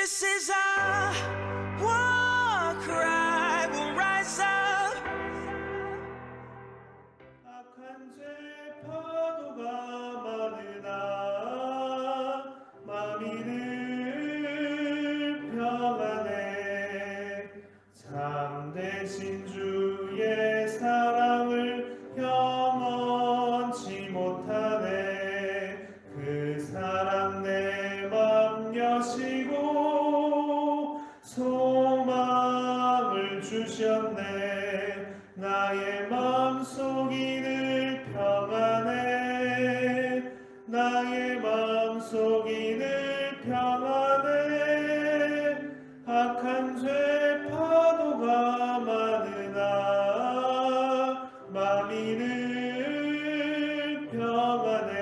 This is our war cry. We'll rise up. 악한 죄 파도가 많으나 마음이 늘 평안해. 참되신 주의 사랑을 영원치 못하네. 그 사랑 내 맘 여시고 소망을 주셨네. 나의 마음속이 늘 평안해. 나의 마음속이 늘 평안해. 악한 죄 파도가 많으나 마음이 늘 평안해.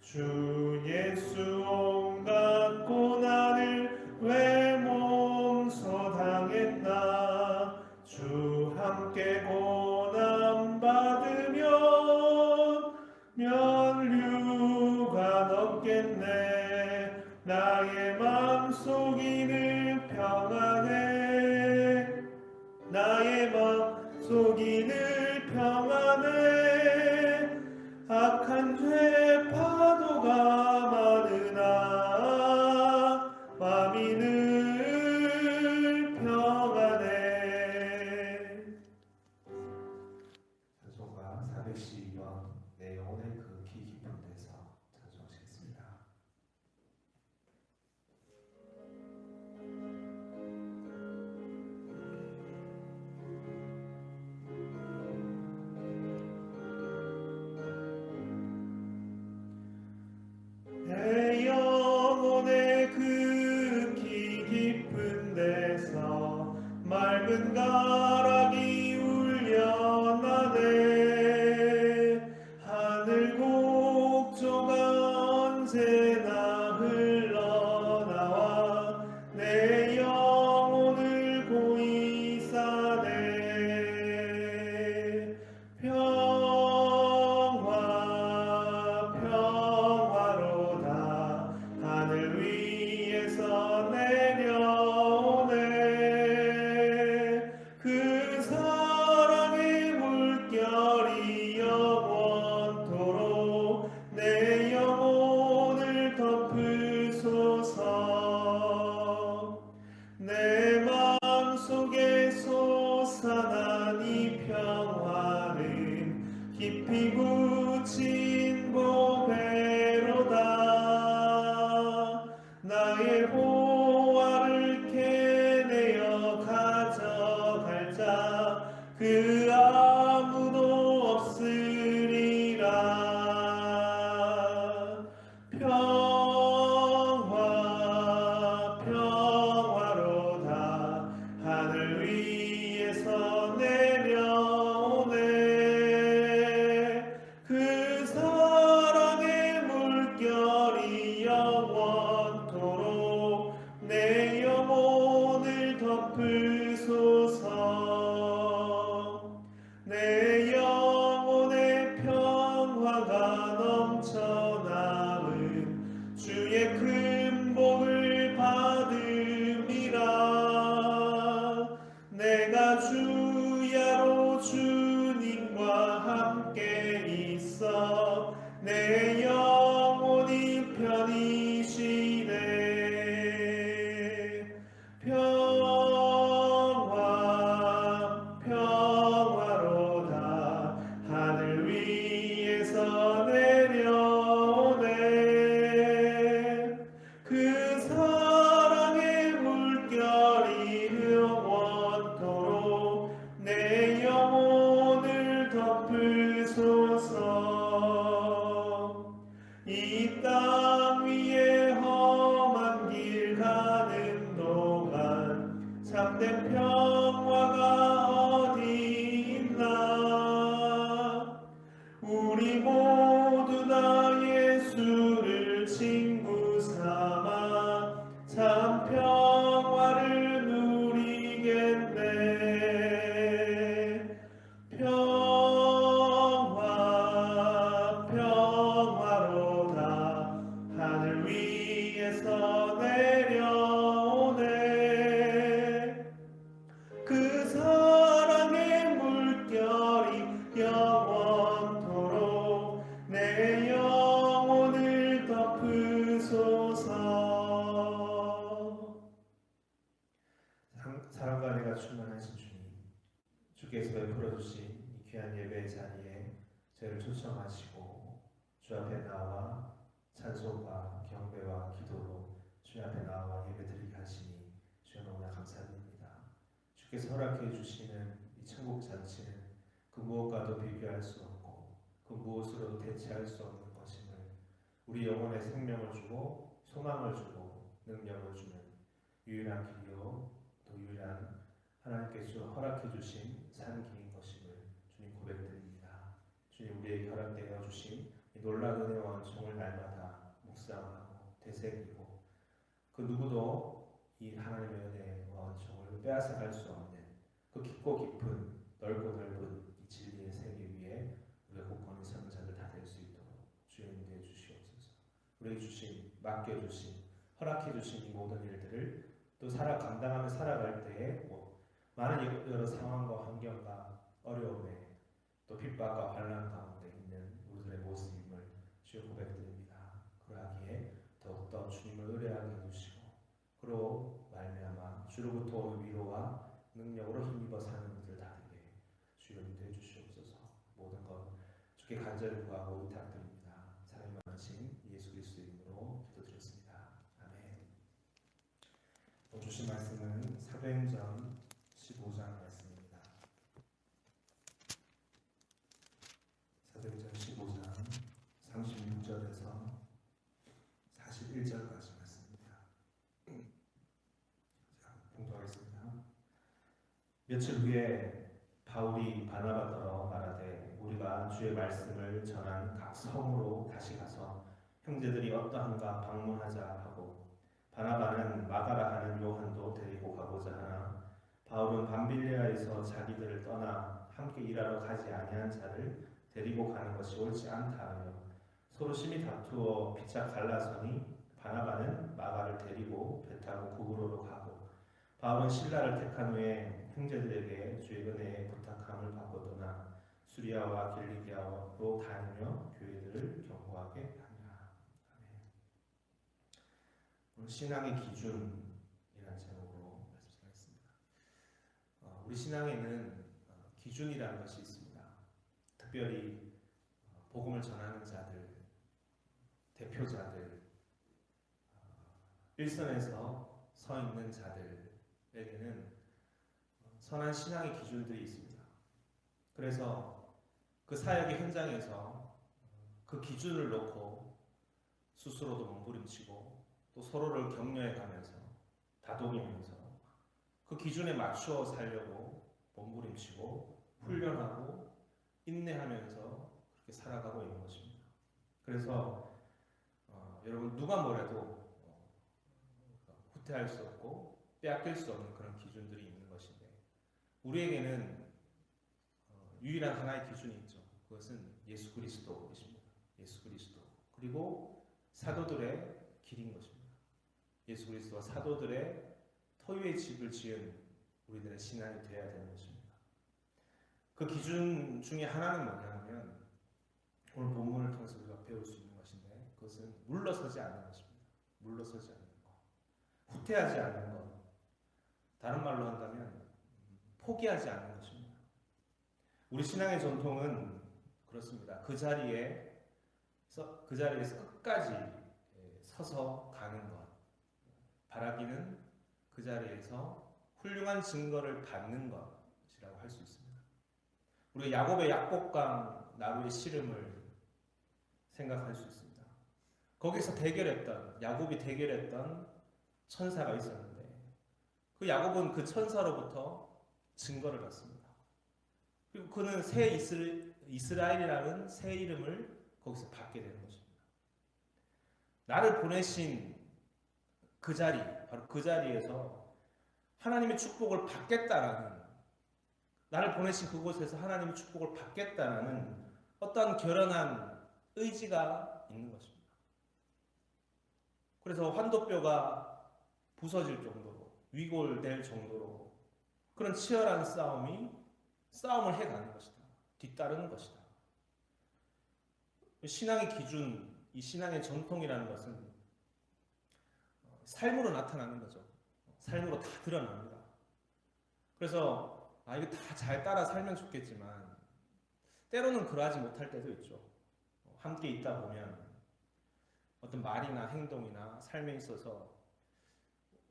주 예수 온갖 고난을 왜 몸소 당했나. 주 함께 고난 받으면 면류가 넘겠네. 나의 마음속이 늘 평안해. 나의 마음속이 늘 평안해. 악한 죄 파도가 많으나 마음이 늘 평안해. 찬송가 412번 내 영혼의 그 기 깊은 데서 찬송하시겠습니다. 내 영혼의 그 기 깊은 데서 맑은 가락이 울려나네. 하늘 곡조가 언제나 흘러나와 내 영혼을 고이 싸네. 평화 평화로다 하늘 위에서 내려오네. 그 주옵소서. 사랑과 은혜가 충만하신 주님, 주께서 베풀어 주신 이 귀한 예배의 자리에 저희를 초청하시고 주 앞에 나와 찬송과 경배와 기도로 주 앞에 나와 예배드리게 하시니 주여 너무나 감사드립니다. 주께서 허락해 주시는 이 천국 잔치는 그 무엇과도 비교할 수 없고 그 무엇으로도 대체할 수 없는 것임을, 우리 영혼에 생명을 주고 소망을 주고 능력을 주는 유일한 길이요 또 유일한 하나님께서 허락해 주신 산 길인 것임을 주님 고백드립니다. 주님, 우리에게 허락되어 주신 이 놀라운 은혜와 은총을 날마다 묵상하고 되새기고 그 누구도 이 하나님의 은혜와 은총을 빼앗아갈 수 없는 그 깊고 깊은 넓고 넓은 이 진리의 세계 위에 우리가 굳건히 서는 자들 다 될 수 있도록 주여 인도해 주시옵소서. 우리에게 주신, 맡겨주신, 허락해 주신 이 모든 일들을 또 감당하며 살아갈 때에 많은 여러 상황과 환경과 어려움에 또 핍박과 환난 가운데 있는 우리들의 모습임을 주여 고백드립니다. 그러하기에 더욱더 주님을 의뢰하게 해주시고 그로 말미암아 주로부터 오는 위로와 능력으로 힘입어 사는 우리들 다 되게 주여 인도해 주시옵소서. 모든 것 주께 간절히 구하고 부탁드립니다. 사랑이 많으신 예수 그리스도의 이름으로 기도드렸습니다. 아멘. 주신 말씀은 사도행전 15장 말씀입니다. 사도행전 15장 36절에서 41절까지 말씀입니다. 자, 봉독하겠습니다. 며칠 후에 바울이 바나바더러 말하되 우리가 주의 말씀을 전한 각 성으로 다시 가서 형제들이 어떠한가 방문하자 하고, 바나바는 마가라 하는 요한도 데리고 가고자 하나 바울은 밤빌레아에서 자기들을 떠나 함께 일하러 가지 아니한 자를 데리고 가는 것이 옳지 않다 하며 서로 심히 다투어 피차 갈라서니 바나바는 마가를 데리고 배 타고 구브로로 가고, 바울은 실라를 택한 후에 형제들에게 주의 은혜에 부탁함을 받고 떠나 수리아와 길리기아로 다니며 교회들을 경고하게 하니라. 아멘. 오늘 신앙의 기준이라는 제목으로 말씀하겠습니다. 우리 신앙에는 기준이라는 것이 있습니다. 특별히 복음을 전하는 자들, 대표자들, 일선에서 서 있는 자들에게는 선한 신앙의 기준들이 있습니다. 그래서 그 사역의 현장에서 그 기준을 놓고 스스로도 몸부림치고 또 서로를 격려해가면서 다독이면서 그 기준에 맞추어 살려고 몸부림치고 훈련하고 인내하면서 그렇게 살아가고 있는 것입니다. 그래서 여러분 누가 뭐래도 후퇴할 수 없고 빼앗길 수 없는 그런 기준들이 있는 것인데, 우리에게는 유일한 하나의 기준이 있죠. 그것은 예수 그리스도이십니다. 예수 그리스도, 그리고 사도들의 길인 것입니다. 예수 그리스도와 사도들의 터위의 집을 지은 우리들의 신앙이 되어야 되는 것입니다. 그 기준 중에 하나는 뭐냐 하면 오늘 본문을 통해서 우리가 배울 수 있는 것인데, 그것은 물러서지 않는 것입니다. 물러서지 않는 것, 후퇴하지 않는 것, 다른 말로 한다면 포기하지 않는 것입니다. 우리 신앙의 전통은 그렇습니다. 그 자리에서 끝까지 서서 가는 것, 바라기는 그 자리에서 훌륭한 증거를 받는 것이라고 할 수 있습니다. 우리가 야곱의 약복강 나루의 씨름을 생각할 수 있습니다. 거기서 야곱이 대결했던 천사가 있었는데, 그 야곱은 그 천사로부터 증거를 받습니다. 그리고 그는 새 이스라엘이라는 새 이름을 거기서 받게 되는 것입니다. 나를 보내신 그 자리, 바로 그 자리에서 하나님의 축복을 받겠다라는, 나를 보내신 그곳에서 하나님의 축복을 받겠다라는 어떠한 결연한 의지가 있는 것입니다. 그래서 환도뼈가 부서질 정도로, 위골될 정도로 그런 치열한 싸움을 해가는 것이다. 뒤따르는 것이다. 신앙의 기준, 이 신앙의 전통이라는 것은 삶으로 나타나는 거죠. 삶으로 다 드러납니다. 그래서 이거 다 잘 따라 살면 좋겠지만 때로는 그러하지 못할 때도 있죠. 함께 있다 보면 어떤 말이나 행동이나 삶에 있어서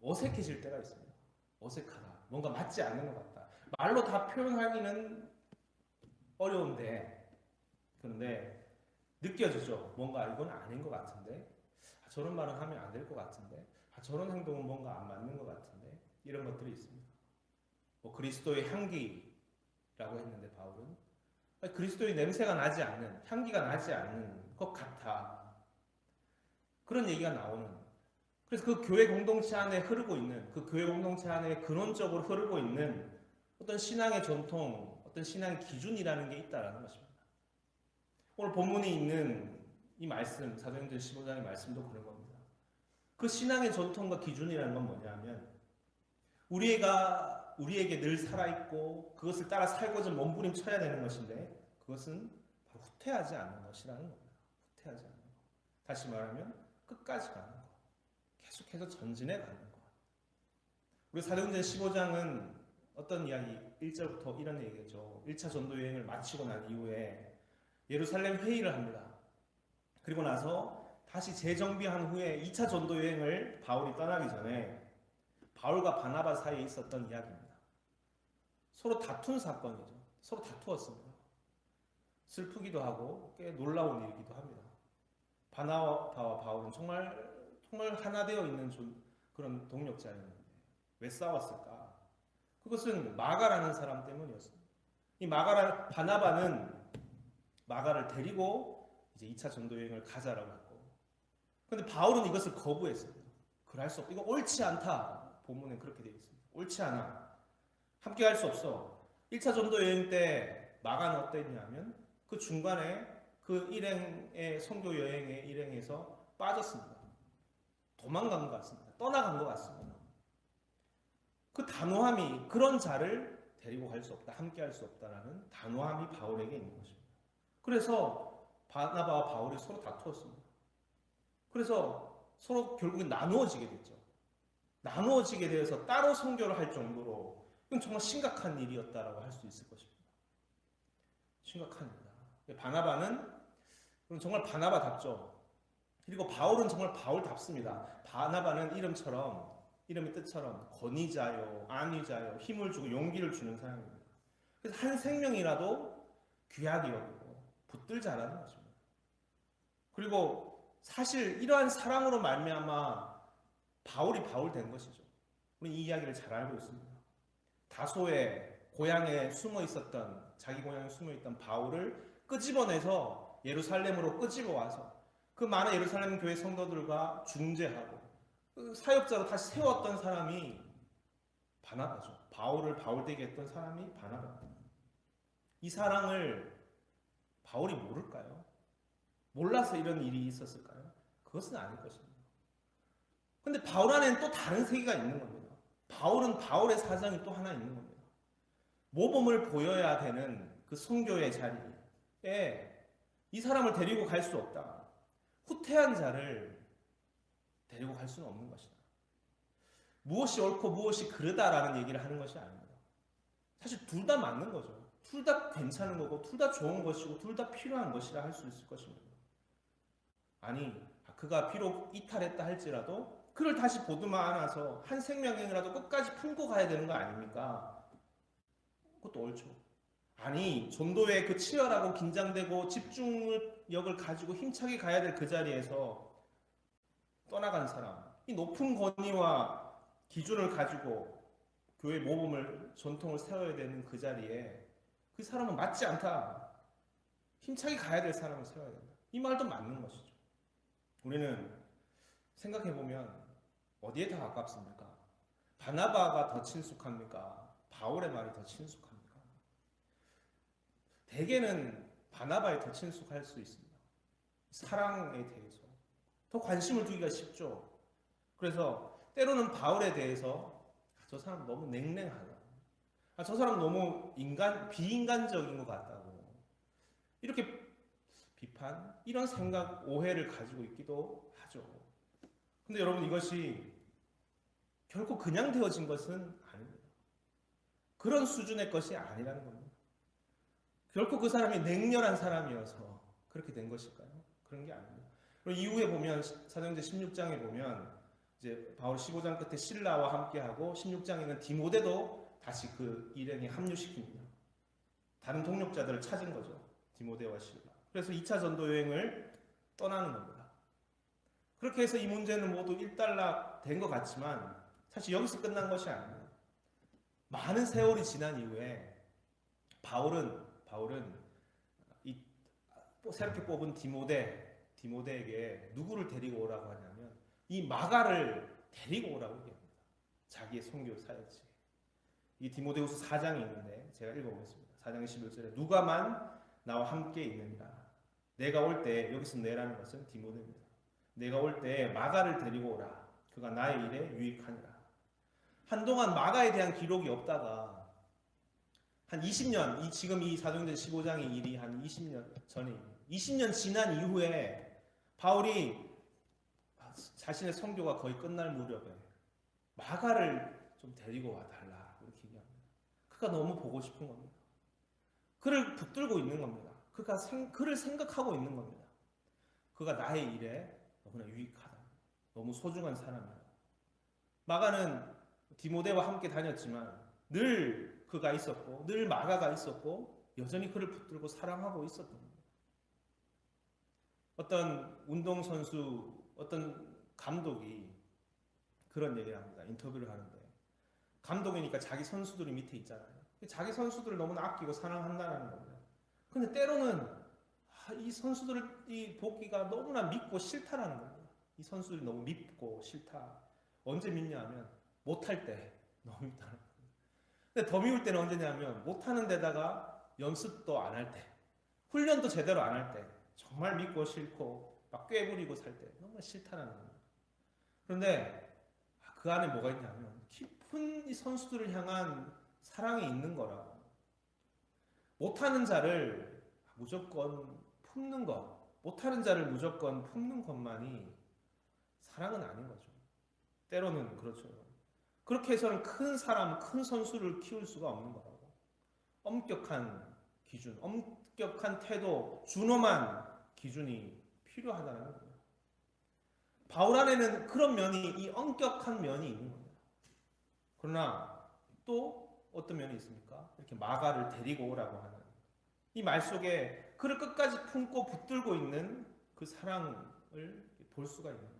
어색해질 때가 있습니다. 어색하다. 뭔가 맞지 않는 것 같다. 말로 다 표현하기는 어려운데 그런데 느껴지죠. 뭔가 이건 아닌 것 같은데 저런 말은 하면 안 될 것 같은데 저런 행동은 뭔가 안 맞는 것 같은데 이런 것들이 있습니다. 그리스도의 향기라고 했는데 바울은 그리스도의 냄새가 나지 않는 향기가 나지 않는 것 같아. 그런 얘기가 나오는 그래서 그 교회 공동체 안에 흐르고 있는 그 교회 공동체 안에 근원적으로 흐르고 있는 어떤 신앙의 전통 어떤 신앙의 기준이라는 게 있다라는 것입니다. 오늘 본문에 있는 이 말씀 사도행전 15장의 말씀도 그런 겁니다. 그 신앙의 전통과 기준이라는 건 뭐냐면 우리에게 늘 살아있고 그것을 따라 살고자 몸부림쳐야 되는 것인데 그것은 바로 후퇴하지 않는 것이라는 겁니다. 후퇴하지 않는 것. 다시 말하면 끝까지 가는 것. 계속해서 전진해 가는 것. 우리 사도행전 15장은 어떤 이야기 1절부터 이런 얘기죠. 1차 전도 여행을 마치고 난 이후에 예루살렘 회의를 합니다. 그리고 나서 다시 재정비한 후에 2차 전도 여행을 바울이 떠나기 전에 바울과 바나바 사이에 있었던 이야기입니다. 서로 다툰 사건이죠. 서로 다투었습니다. 슬프기도 하고 꽤 놀라운 일이기도 합니다. 바나바와 바울은 정말 하나 되어 있는 그런 동력자였는데 왜 싸웠을까? 그것은 마가라는 사람 때문이었습니다. 이 바나바는 마가를 데리고 이제 2차 전도 여행을 가자라고 했고, 그런데 바울은 이것을 거부했습니다. 그럴 수 없다. 이거 옳지 않다. 본문에 그렇게 되어 있습니다. 옳지 않아. 함께 할 수 없어. 1차 전도 여행 때 마가는 어땠냐면 그 중간에 그 일행의 선교 여행의 일행에서 빠졌습니다. 도망간 것 같습니다. 떠나간 것 같습니다. 그 단호함이 그런 자를 데리고 갈 수 없다. 함께 할 수 없다라는 단호함이 바울에게 있는 것입니다. 그래서 바나바와 바울이 서로 다투었습니다. 그래서 서로 결국엔 나누어지게 됐죠. 나누어지게 되어서 따로 선교를 할 정도로 이건 정말 심각한 일이었다라고 할 수 있을 것입니다. 심각한 일이다. 바나바는 정말 바나바답죠. 그리고 바울은 정말 바울답습니다. 바나바는 이름의 뜻처럼 권위자요, 안위자요, 힘을 주고 용기를 주는 사람입니다. 그래서 한 생명이라도 귀하게 여기고 붙들자라는 것입니다. 그리고 사실 이러한 사랑으로 말미암아 바울이 바울 된 것이죠. 우리는 이 이야기를 잘 알고 있습니다. 다소의 고향에 자기 고향에 숨어 있던 바울을 끄집어내서 예루살렘으로 끄집어 와서 그 많은 예루살렘 교회 성도들과 중재하고 그 사역자로 다시 세웠던 사람이 바나바죠. 바울을 바울되게 했던 사람이 바나바입니다. 이 사랑을 바울이 모를까요? 몰라서 이런 일이 있었을까요? 그것은 아닐 것입니다. 그런데 바울 안에는 또 다른 세계가 있는 겁니다. 바울은 바울의 사정이 또 하나 있는 겁니다. 모범을 보여야 되는 그 선교의 자리에 이 사람을 데리고 갈 수 없다. 후퇴한 자를 데리고 갈 수는 없는 것이다. 무엇이 옳고 무엇이 그르다라는 얘기를 하는 것이 아닙니다. 사실 둘 다 맞는 거죠. 둘 다 괜찮은 거고 둘 다 좋은 것이고 둘 다 필요한 것이라 할 수 있을 것입니다. 아니, 그가 비록 이탈했다 할지라도 그를 다시 보듬어 안아서 한 생명이라도 끝까지 품고 가야 되는 거 아닙니까? 그것도 옳죠. 아니, 전도에 그 치열하고 긴장되고 집중력을 가지고 힘차게 가야 될 그 자리에서 떠나간 사람, 이 높은 권위와 기준을 가지고 교회 모범을 전통을 세워야 되는 그 자리에 그 사람은 맞지 않다. 힘차게 가야 될 사람을 세워야 된다. 이 말도 맞는 것이죠. 우리는 생각해보면 어디에 더 가깝습니까? 바나바가 더 친숙합니까? 바울의 말이 더 친숙합니까? 대개는 바나바에 더 친숙할 수 있습니다. 사랑에 대해서 더 관심을 두기가 쉽죠. 그래서 때로는 바울에 대해서 저 사람 너무 냉랭하다. 저 사람 너무 비인간적인 것 같다고. 이렇게 비판, 이런 생각, 오해를 가지고 있기도 하죠. 근데 여러분, 이것이 결코 그냥 되어진 것은 아닙니다. 그런 수준의 것이 아니라는 겁니다. 결코 그 사람이 냉렬한 사람이어서 그렇게 된 것일까요? 그런 게 아닙니다. 그리고 이후에 보면 사도행전 16장에 보면 이제 바울 15장 끝에 실라와 함께하고 16장에는 디모데도 다시 그 일행에 합류시킵니다. 다른 동력자들을 찾은 거죠. 디모데와 실라. 그래서 2차 전도 여행을 떠나는 겁니다. 그렇게 해서 이 문제는 모두 일단락 된 것 같지만 사실 여기서 끝난 것이 아닙니다. 많은 세월이 지난 이후에 바울은 이 새롭게 뽑은 디모데에게 누구를 데리고 오라고 하냐면 이 마가를 데리고 오라고 얘기합니다. 자기의 선교 사역지. 이 디모데후서 4장이 있는데 제가 읽어보겠습니다. 4장 11절에 누가만 나와 함께 있느니라. 내가 올 때, 여기서 내라는 것은 디모데입니다. 내가 올 때 마가를 데리고 오라. 그가 나의 일에 유익하니라. 한동안 마가에 대한 기록이 없다가 한 20년, 지금 이 사도행전 15장의 일이 한 20년 전에 20년 지난 이후에 바울이 자신의 선교가 거의 끝날 무렵에 마가를 좀 데리고 와달라 이렇게 얘기합니다. 그가 너무 보고 싶은 겁니다. 그를 붙들고 있는 겁니다. 그를 생각하고 있는 겁니다. 그가 나의 일에 너무나 유익하다. 너무 소중한 사람이다. 마가는 디모데와 함께 다녔지만 늘 그가 있었고 늘 마가가 있었고 여전히 그를 붙들고 사랑하고 있었던 겁니다. 어떤 운동선수, 어떤 감독이 그런 얘기를 합니다. 인터뷰를 하는데 감독이니까 자기 선수들이 밑에 있잖아요. 자기 선수들을 너무나 아끼고 사랑한다는 겁니다. 근데 때로는 이 선수들을 이 보기가 너무나 밉고 싫다라는 겁니다. 이 선수들이 너무 밉고 싫다. 언제 밉냐 하면 못할 때 너무 밉다는 겁니다. 근데 더 미울 때는 언제냐면 못하는 데다가 연습도 안 할 때, 훈련도 제대로 안 할 때 정말 밉고 싫고 막 꾀부리고 살 때 너무 싫다는 겁니다. 그런데 그 안에 뭐가 있냐면 깊은 이 선수들을 향한 사랑이 있는 거라고. 못하는 자를 무조건 품는 것, 못하는 자를 무조건 품는 것만이 사랑은 아닌 거죠. 때로는 그렇죠. 그렇게 해서는 큰 사람, 큰 선수를 키울 수가 없는 거라고. 엄격한 기준, 엄격한 태도, 준엄한 기준이 필요하다는 거예요. 바울 안에는 그런 면이, 이 엄격한 면이 있는 겁니다. 그러나 또 어떤 면이 있습니까? 이렇게 마가를 데리고 오라고 하는 이 말 속에 그를 끝까지 품고 붙들고 있는 그 사랑을 볼 수가 있는 거예요.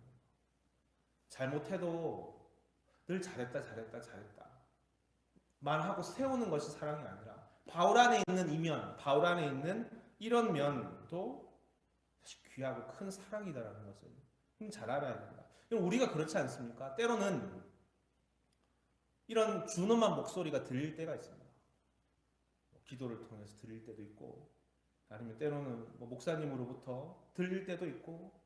잘못해도 늘 잘했다 말하고 세우는 것이 사랑이 아니라 바울 안에 있는 이면, 바울 안에 있는 이런 면도 사실 귀하고 큰 사랑이다라는 것을 잘 알아야 된다. 우리가 그렇지 않습니까? 때로는 이런 준엄한 목소리가 들릴 때가 있습니다. 기도를 통해서 들릴 때도 있고, 아니면 때로는 목사님으로부터 들릴 때도 있고,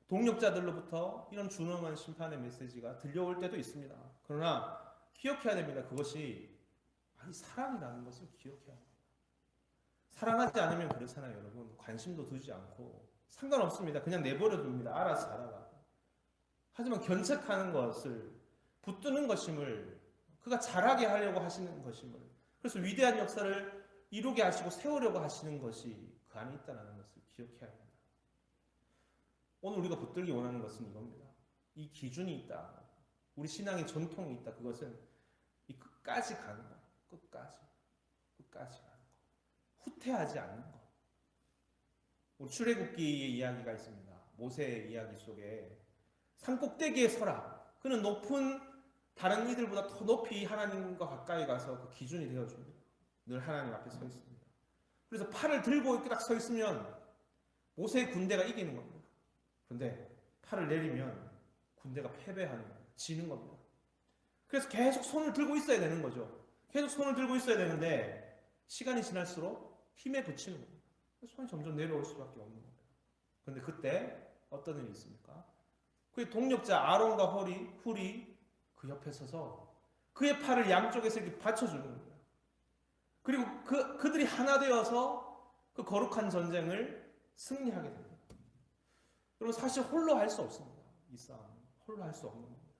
동력자들로부터 이런 준엄한 심판의 메시지가 들려올 때도 있습니다. 그러나 기억해야 됩니다. 그것이 사랑이라는 것을 기억해야 합니다. 사랑하지 않으면 그렇잖아요, 여러분. 관심도 두지 않고 상관없습니다. 그냥 내버려 둡니다. 알아서 살아가. 하지만 견책하는 것을 붙드는 것임을, 그가 잘하게 하려고 하시는 것임을, 그래서 위대한 역사를 이루게 하시고 세우려고 하시는 것이 그 안에 있다는 것을 기억해야 합니다. 오늘 우리가 붙들기 원하는 것은 이겁니다. 이 기준이 있다. 우리 신앙의 전통이 있다. 그것은 이 끝까지 가는 것. 끝까지 가는 것. 후퇴하지 않는 것. 우리 출애굽기의 이야기가 있습니다. 모세의 이야기 속에 산꼭대기에 서라. 그는 높은 다른 이들보다 더 높이 하나님과 가까이 가서 그 기준이 되어줍니다. 늘 하나님 앞에 서 있습니다. 그래서 팔을 들고 이렇게 딱 서 있으면 모세의 군대가 이기는 겁니다. 그런데 팔을 내리면 군대가 패배하는 거예요. 지는 겁니다. 그래서 계속 손을 들고 있어야 되는 거죠. 계속 손을 들고 있어야 되는데 시간이 지날수록 힘에 부치는 겁니다. 손이 점점 내려올 수밖에 없는 겁니다. 그런데 그때 어떤 일이 있습니까? 그의 동력자 아론과 훌이 그 옆에 서서 그의 팔을 양쪽에서 이렇게 받쳐주는 겁니다. 그리고 그들이 하나 되어서 그 거룩한 전쟁을 승리하게 됩니다. 여러분, 사실 홀로 할 수 없습니다. 이 싸움은 홀로 할 수 없는 겁니다.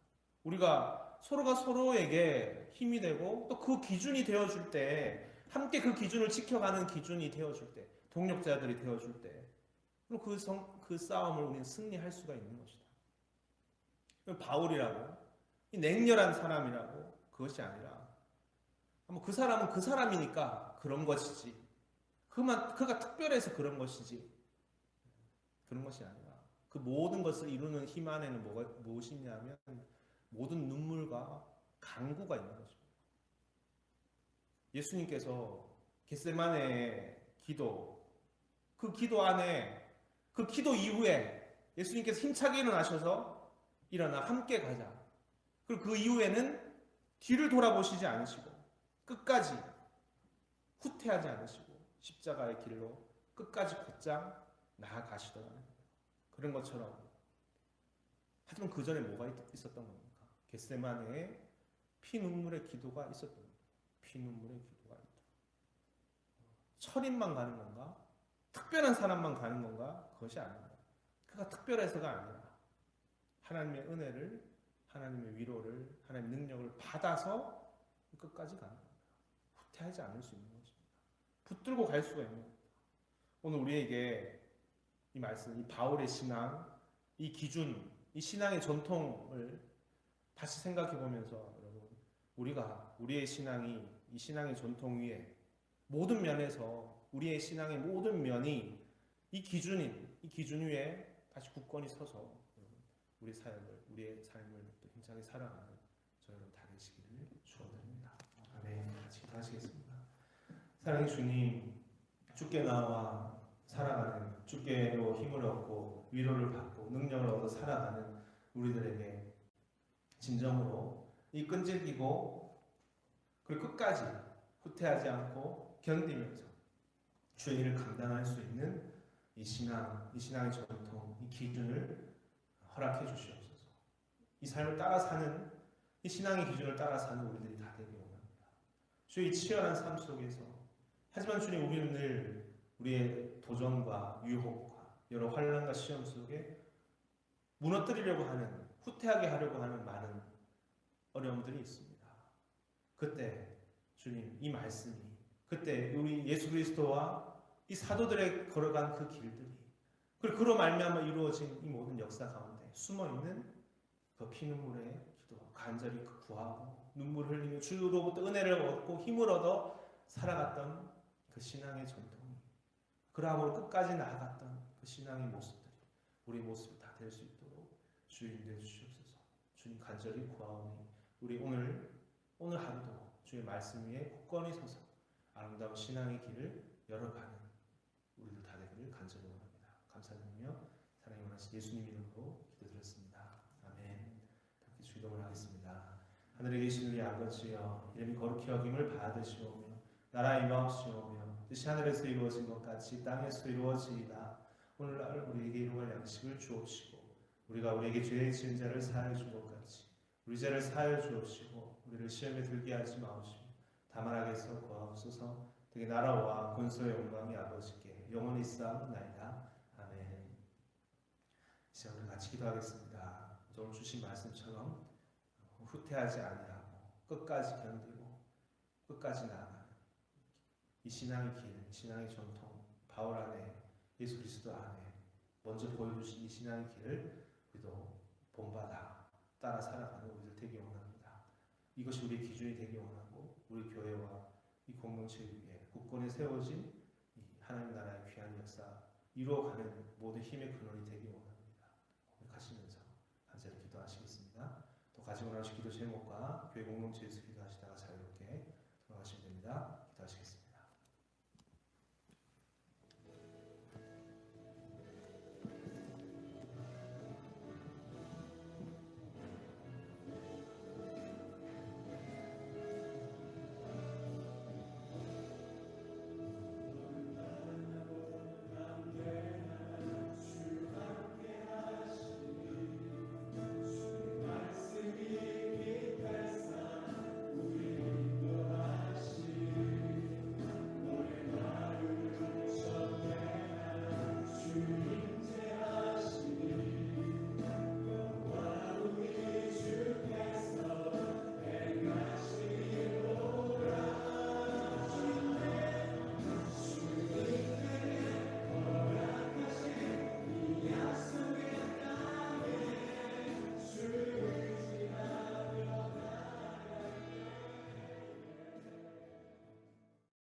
우리가 서로가 서로에게 힘이 되고 또 그 기준이 되어줄 때, 함께 그 기준을 지켜가는 기준이 되어줄 때, 동력자들이 되어줄 때, 그럼 그 싸움을 우리는 승리할 수가 있는 것이다. 바울이라고, 이 냉렬한 사람이라고 그것이 아니라, 그 사람은 그 사람이니까 그런 것이지, 그가 특별해서 그런 것이지, 그런 것이 아니라 그 모든 것을 이루는 힘 안에는 무엇이 있냐면 모든 눈물과 간구가 있는 것입니다. 예수님께서 겟세마네의 기도, 그 기도 안에, 그 기도 이후에 예수님께서 힘차게 일어나셔서 일어나 함께 가자. 그리고 그 이후에는 뒤를 돌아보시지 않으시고 끝까지 후퇴하지 않으시고 십자가의 길로 끝까지 곧장 나아가시더라는 거예요. 그런 것처럼. 하지만 그 전에 뭐가 있었던 겁니까? 겟세마네에 피눈물의 기도가 있었던 겁니다. 피눈물의 기도가 있다. 철인만 가는 건가? 특별한 사람만 가는 건가? 그것이 아닙니다. 그가 특별해서가 아니라 하나님의 은혜를, 하나님의 위로를, 하나님의 능력을 받아서 끝까지 가는 겁니다. 후퇴하지 않을 수 있는 것입니다. 붙들고 갈 수가 있는 겁니다. 오늘 우리에게 이 말씀, 이 바울의 신앙, 이 기준, 이 신앙의 전통을 다시 생각해 보면서 여러분, 우리가 우리의 신앙이 이 신앙의 전통 위에 모든 면에서 우리의 신앙의 모든 면이 이 기준 위에 다시 굳건히 서서 우리의 삶을 또 힘차게 살아가는 저희는 다 되시기를 축원드립니다. 아멘. 같이 기도하시겠습니다. 사랑의 주님, 주께 나와 살아가는, 주께로 힘을 얻고 위로를 받고 능력을 얻어 살아가는 우리들에게 진정으로 이 끈질기고 그리고 끝까지 후퇴하지 않고 견디면서 주의 일을 감당할 수 있는 이 신앙의 전통, 이 기준을 허락해 주시옵소서. 이 삶을 따라 사는, 이 신앙의 기준을 따라 사는 우리들이 다 되기 원합니다. 주의 치열한 삶 속에서, 하지만 주님, 우리는 늘 우리의 도전과 유혹과 여러 환난과 시험 속에 무너뜨리려고 하는, 후퇴하게 하려고 하는 많은 어려움들이 있습니다. 그때 주님, 이 말씀이, 그때 우리 예수 그리스도와 이 사도들의 걸어간 그 길들이, 그리고 그로 말미암아 이루어진 이 모든 역사 가운데 숨어있는 그 피눈물의 기도와 간절히 구하고 눈물 흘리며 주로부터 은혜를 얻고 힘을 얻어 살아갔던 그 신앙의 전통이, 그러함으로 끝까지 나아갔던 그 신앙의 모습들이 우리 모습이 다 될 수 있도록 주의 인도해 주시옵소서. 주님 간절히 구하오니 우리 오늘 하루도 주의 말씀 위에 굳건히 서서 아름다운 신앙의 길을 열어가는 우리들 다 되기를 간절히 원합니다. 감사드리며 사랑이 원하신 예수님 이름으로 기도드렸습니다. 아멘. 함께 주기도를 하겠습니다. 하늘에 계신 우리 아버지여, 이름이 거룩히 여김을 받으시오며 나라 임하옵시오며 뜻이 하늘에서 이루어진 것 같이 땅에서 이루어지이다. 오늘날 우리에게 이루어갈 양식을 주옵시고 우리가 우리에게 죄의 지은 자를 사하여 준 것 같이 우리 죄를 사하여 주옵시고 우리를 시험에 들게 하지 마옵시며 다만 악에서 구하옵소서. 되게 나라와 권세와 영광이 아버지께 영원히 쌓옵나이다. 아멘. 이제 우리 같이 기도하겠습니다. 오늘 주신 말씀처럼 후퇴하지 아니하고 끝까지 견디고 끝까지 나아가는 이 신앙의 길, 신앙의 전통, 바울 안에, 예수 그리스도 안에 먼저 보여주신 이 신앙의 길을 우리도 본받아 따라 살아가는 우리들 되기 원합니다. 이것이 우리의 기준이 되기 원하고 우리 교회와 이 공동체 위에 굳건히 세워진 이 하나님 나라의 귀한 역사 이루어가는 모든 힘의 근원이 되기 원합니다. 고백하시면서 간절히 기도하시겠습니다. 또 가지고 나오신 기도 제목과 교회 공동체에서 기도하시다가 자유롭게 돌아가시면 됩니다. 기도하시겠습니다.